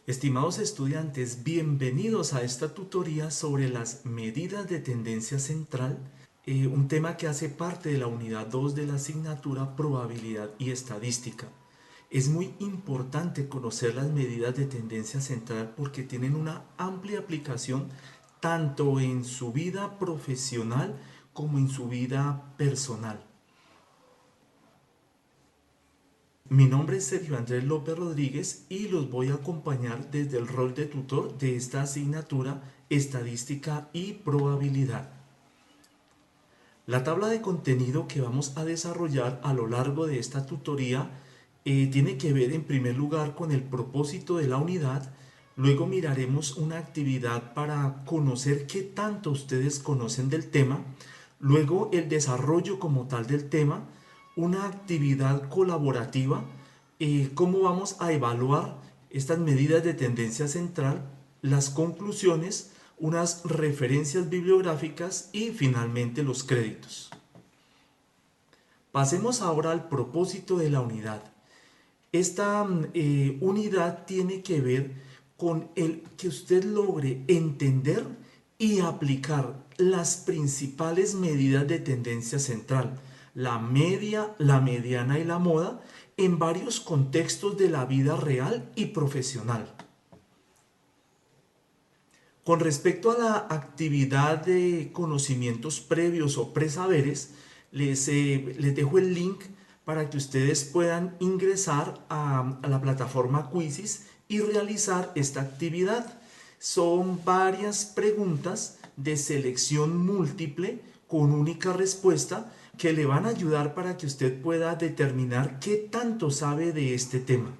Estimados estudiantes, bienvenidos a esta tutoría sobre las medidas de tendencia central, un tema que hace parte de la unidad 2 de la asignatura Probabilidad y Estadística. Es muy importante conocer las medidas de tendencia central porque tienen una amplia aplicación tanto en su vida profesional como en su vida personal. Mi nombre es Sergio Andrés López Rodríguez y los voy a acompañar desde el rol de tutor de esta asignatura Estadística y Probabilidad. La tabla de contenido que vamos a desarrollar a lo largo de esta tutoría tiene que ver en primer lugar con el propósito de la unidad. Luego miraremos una actividad para conocer qué tanto ustedes conocen del tema. Luego el desarrollo como tal del tema, una actividad colaborativa, cómo vamos a evaluar estas medidas de tendencia central, las conclusiones, unas referencias bibliográficas y finalmente los créditos. Pasemos ahora al propósito de la unidad. Esta unidad tiene que ver con el que usted logre entender y aplicar las principales medidas de tendencia central, la media, la mediana y la moda, en varios contextos de la vida real y profesional. Con respecto a la actividad de conocimientos previos o presaberes, les dejo el link para que ustedes puedan ingresar a la plataforma Quizzes y realizar esta actividad. Son varias preguntas de selección múltiple con única respuesta que le van a ayudar para que usted pueda determinar qué tanto sabe de este tema.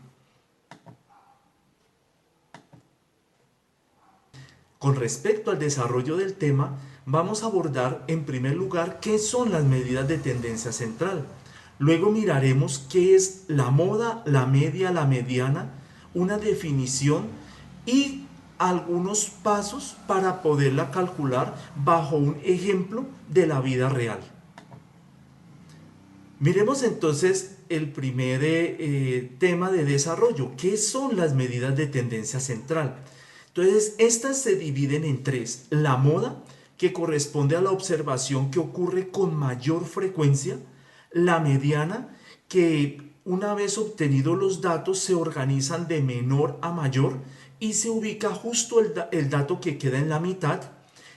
Con respecto al desarrollo del tema, vamos a abordar en primer lugar qué son las medidas de tendencia central. Luego miraremos qué es la moda, la media, la mediana, una definición y algunos pasos para poderla calcular bajo un ejemplo de la vida real. Miremos entonces el primer tema de desarrollo. ¿Qué son las medidas de tendencia central? Entonces, estas se dividen en tres. La moda, que corresponde a la observación que ocurre con mayor frecuencia. La mediana, que una vez obtenidos los datos se organizan de menor a mayor y se ubica justo el dato que queda en la mitad.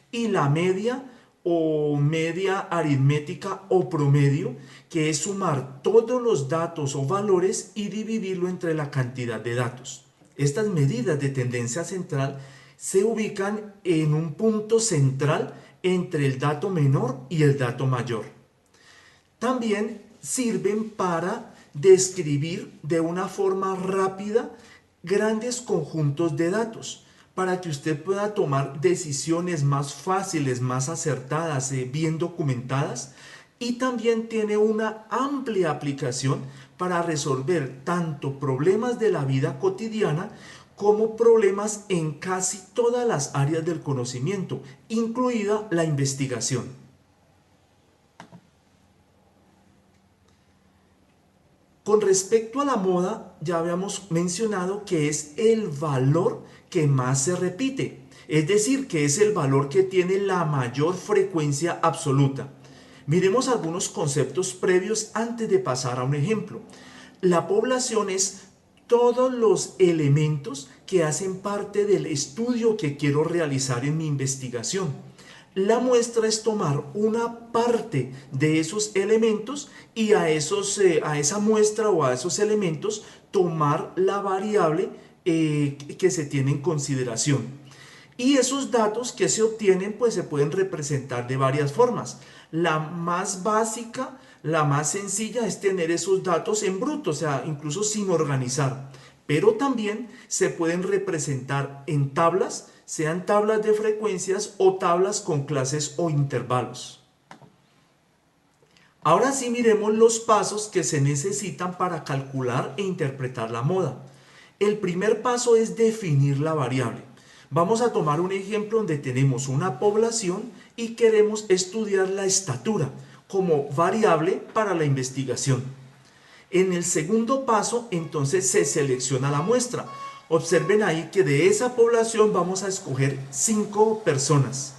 Y la media o media aritmética o promedio, que es sumar todos los datos o valores y dividirlo entre la cantidad de datos. Estas medidas de tendencia central se ubican en un punto central entre el dato menor y el dato mayor. También sirven para describir de una forma rápida grandes conjuntos de datos, para que usted pueda tomar decisiones más fáciles, más acertadas, bien documentadas. Y también tiene una amplia aplicación para resolver tanto problemas de la vida cotidiana como problemas en casi todas las áreas del conocimiento, incluida la investigación. Con respecto a la moda, ya habíamos mencionado que es el valor que más se repite, es decir, que es el valor que tiene la mayor frecuencia absoluta. Miremos algunos conceptos previos antes de pasar a un ejemplo. La población es todos los elementos que hacen parte del estudio que quiero realizar en mi investigación. La muestra es tomar una parte de esos elementos y a esa muestra o a esos elementos tomar la variable que se tiene en consideración. Y esos datos que se obtienen pues se pueden representar de varias formas. La más básica, la más sencilla es tener esos datos en bruto, o sea, incluso sin organizar. Pero también se pueden representar en tablas, sean tablas de frecuencias o tablas con clases o intervalos. Ahora sí miremos los pasos que se necesitan para calcular e interpretar la moda. El primer paso es definir la variable. Vamos a tomar un ejemplo donde tenemos una población y queremos estudiar la estatura como variable para la investigación. En el segundo paso, entonces se selecciona la muestra. Observen ahí que de esa población vamos a escoger 5 personas.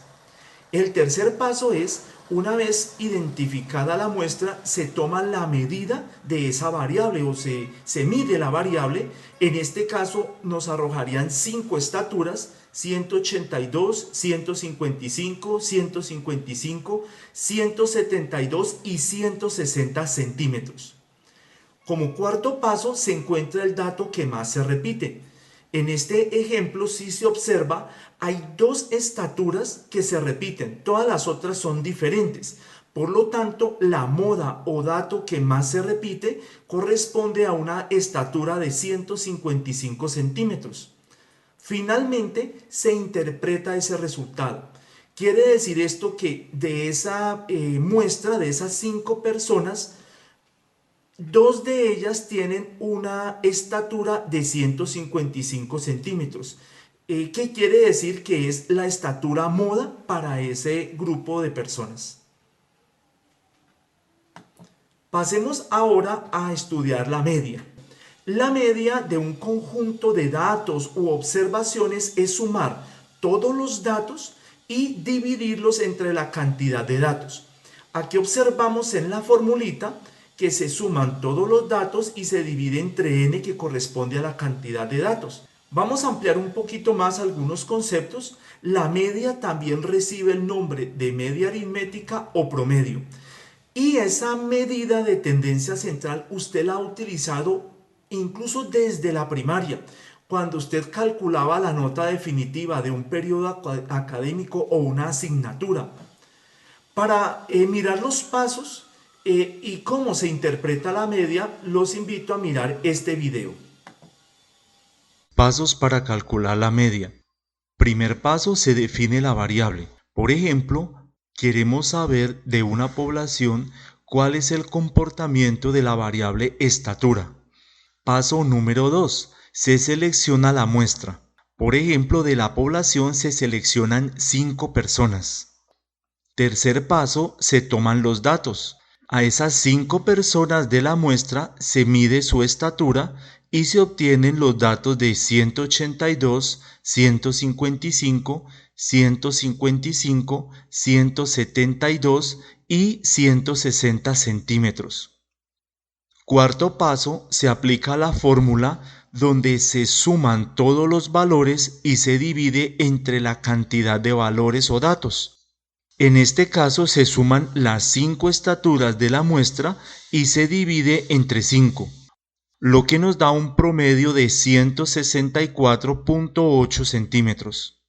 El tercer paso es, una vez identificada la muestra, se toma la medida de esa variable o se mide la variable. En este caso nos arrojarían 5 estaturas: 182, 155, 155, 172 y 160 centímetros. Como cuarto paso se encuentra el dato que más se repite. En este ejemplo, si se observa, hay 2 estaturas que se repiten, todas las otras son diferentes. Por lo tanto, la moda o dato que más se repite corresponde a una estatura de 155 centímetros. Finalmente, se interpreta ese resultado. Quiere decir esto que de esa muestra, de esas 5 personas, 2 de ellas tienen una estatura de 155 centímetros. ¿Qué quiere decir? Que es la estatura moda para ese grupo de personas. Pasemos ahora a estudiar la media. La media de un conjunto de datos u observaciones es sumar todos los datos y dividirlos entre la cantidad de datos. Aquí observamos en la formulita que se suman todos los datos y se divide entre n, que corresponde a la cantidad de datos. Vamos a ampliar un poquito más algunos conceptos. La media también recibe el nombre de media aritmética o promedio. Y esa medida de tendencia central usted la ha utilizado incluso desde la primaria, cuando usted calculaba la nota definitiva de un periodo académico o una asignatura. Para mirar los pasos y cómo se interpreta la media, los invito a mirar este video. Pasos para calcular la media. Primer paso: se define la variable. Por ejemplo, queremos saber de una población cuál es el comportamiento de la variable estatura. Paso número 2. Se selecciona la muestra. Por ejemplo, de la población se seleccionan 5 personas. Tercer paso: se toman los datos. A esas 5 personas de la muestra se mide su estatura y se obtienen los datos de 182, 155, 155, 172 y 160 centímetros. Cuarto paso: se aplica la fórmula donde se suman todos los valores y se divide entre la cantidad de valores o datos. En este caso se suman las 5 estaturas de la muestra y se divide entre 5, lo que nos da un promedio de 164.8 centímetros.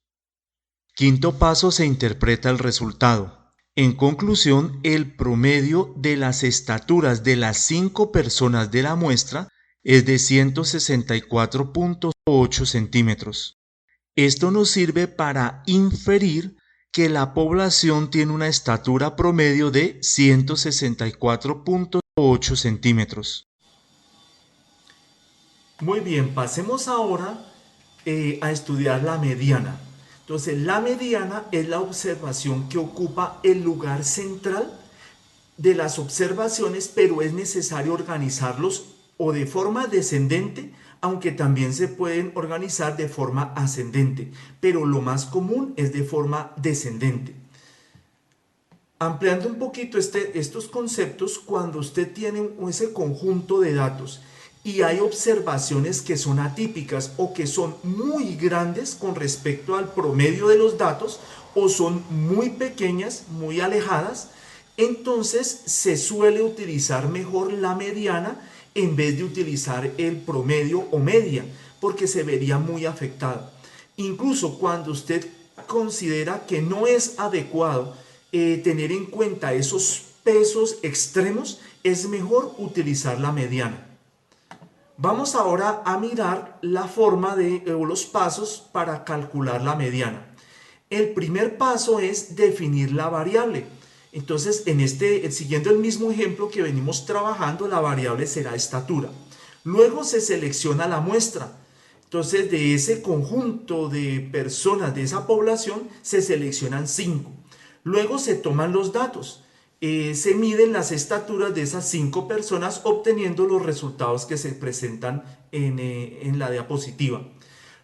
Quinto paso: se interpreta el resultado. En conclusión, el promedio de las estaturas de las 5 personas de la muestra es de 164.8 centímetros. Esto nos sirve para inferir que la población tiene una estatura promedio de 164.8 centímetros. Muy bien, pasemos ahora a estudiar la mediana. Entonces, la mediana es la observación que ocupa el lugar central de las observaciones, pero es necesario organizarlos o de forma descendente, aunque también se pueden organizar de forma ascendente, pero lo más común es de forma descendente. Ampliando un poquito estos conceptos, cuando usted tiene ese conjunto de datos y hay observaciones que son atípicas o que son muy grandes con respecto al promedio de los datos, o son muy pequeñas, muy alejadas, entonces se suele utilizar mejor la mediana en vez de utilizar el promedio o media, porque se vería muy afectado. Incluso cuando usted considera que no es adecuado tener en cuenta esos pesos extremos, es mejor utilizar la mediana. Vamos ahora a mirar la forma o los pasos para calcular la mediana. El primer paso es definir la variable. Entonces, siguiendo el mismo ejemplo que venimos trabajando, la variable será estatura. Luego se selecciona la muestra. Entonces, de ese conjunto de personas, de esa población, se seleccionan 5. Luego se toman los datos. Se miden las estaturas de esas 5 personas, obteniendo los resultados que se presentan en la diapositiva.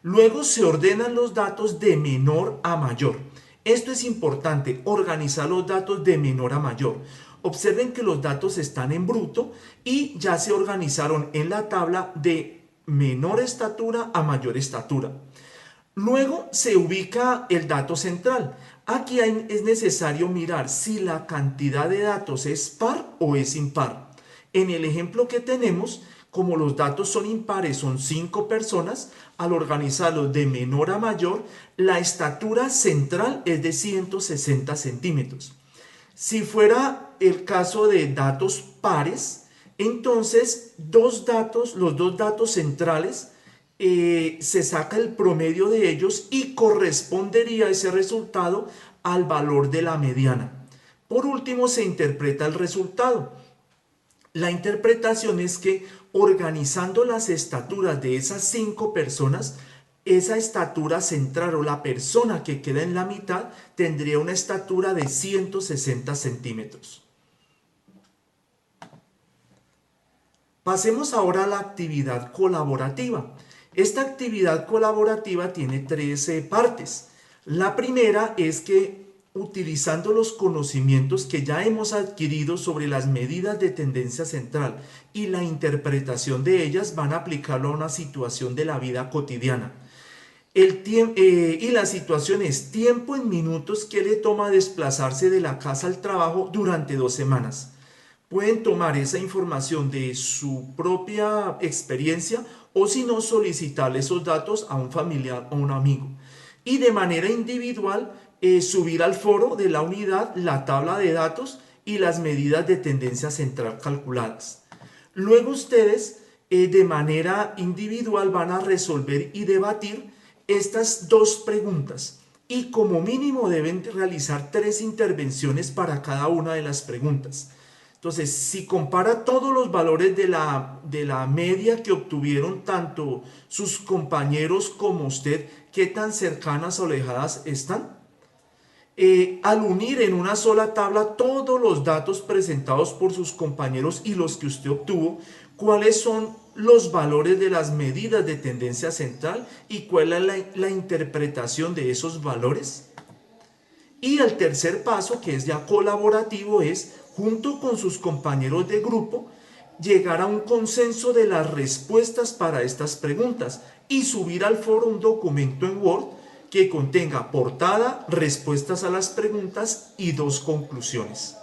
Luego se ordenan los datos de menor a mayor. Esto es importante, organizar los datos de menor a mayor. Observen que los datos están en bruto y ya se organizaron en la tabla de menor estatura a mayor estatura. Luego se ubica el dato central. Aquí es necesario mirar si la cantidad de datos es par o es impar. En el ejemplo que tenemos, como los datos son impares, son 5 personas, al organizarlos de menor a mayor, la estatura central es de 160 centímetros. Si fuera el caso de datos pares, entonces los dos datos centrales, se saca el promedio de ellos y correspondería ese resultado al valor de la mediana. Por último, se interpreta el resultado. La interpretación es que organizando las estaturas de esas 5 personas, esa estatura central o la persona que queda en la mitad tendría una estatura de 160 centímetros. Pasemos ahora a la actividad colaborativa. Esta actividad colaborativa tiene 13 partes. La primera es que utilizando los conocimientos que ya hemos adquirido sobre las medidas de tendencia central y la interpretación de ellas, van a aplicarlo a una situación de la vida cotidiana. Y la situación es tiempo en minutos que le toma desplazarse de la casa al trabajo durante 2 semanas. Pueden tomar esa información de su propia experiencia o si no, solicitarle esos datos a un familiar o un amigo. Y de manera individual, subir al foro de la unidad la tabla de datos y las medidas de tendencia central calculadas. Luego ustedes de manera individual van a resolver y debatir estas 2 preguntas y como mínimo deben realizar 3 intervenciones para cada una de las preguntas. Entonces, si compara todos los valores de la media que obtuvieron tanto sus compañeros como usted, ¿qué tan cercanas o alejadas están? Al unir en una sola tabla todos los datos presentados por sus compañeros y los que usted obtuvo, ¿cuáles son los valores de las medidas de tendencia central y cuál es la interpretación de esos valores? Y el tercer paso, que es ya colaborativo, es, junto con sus compañeros de grupo, llegar a un consenso de las respuestas para estas preguntas y subir al foro un documento en Word que contenga portada, respuestas a las preguntas y 2 conclusiones.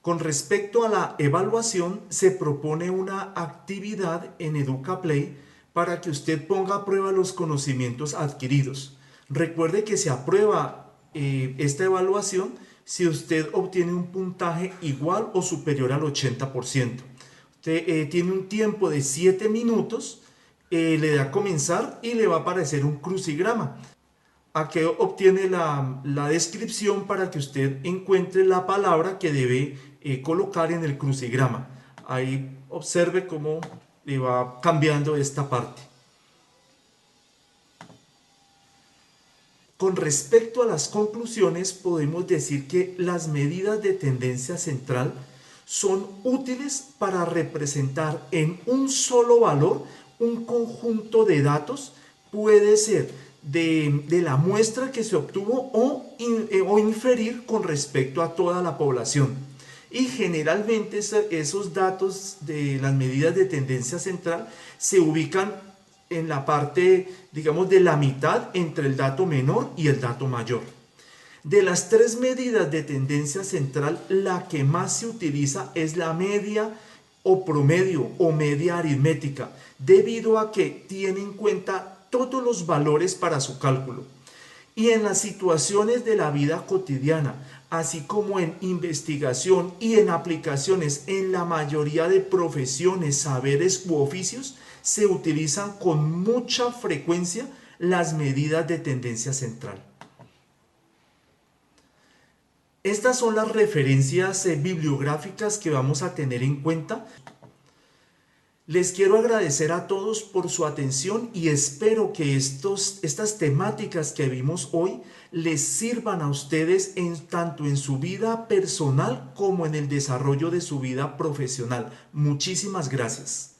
Con respecto a la evaluación, se propone una actividad en EducaPlay para que usted ponga a prueba los conocimientos adquiridos. Recuerde que se aprueba esta evaluación si usted obtiene un puntaje igual o superior al 80%. Usted tiene un tiempo de 7 minutos, le da a comenzar y le va a aparecer un crucigrama. Aquí obtiene la descripción para que usted encuentre la palabra que debe colocar en el crucigrama. Ahí observe cómo le va cambiando esta parte. Con respecto a las conclusiones, podemos decir que las medidas de tendencia central son útiles para representar en un solo valor un conjunto de datos, puede ser de la muestra que se obtuvo o inferir con respecto a toda la población. Y generalmente esos datos de las medidas de tendencia central se ubican en la parte, digamos, de la mitad entre el dato menor y el dato mayor. De las 3 medidas de tendencia central, la que más se utiliza es la media o promedio o media aritmética, debido a que tiene en cuenta todos los valores para su cálculo. Y en las situaciones de la vida cotidiana, así como en investigación y en aplicaciones en la mayoría de profesiones, saberes u oficios, se utilizan con mucha frecuencia las medidas de tendencia central. Estas son las referencias bibliográficas que vamos a tener en cuenta. Les quiero agradecer a todos por su atención y espero que estas temáticas que vimos hoy les sirvan a ustedes tanto en su vida personal como en el desarrollo de su vida profesional. Muchísimas gracias.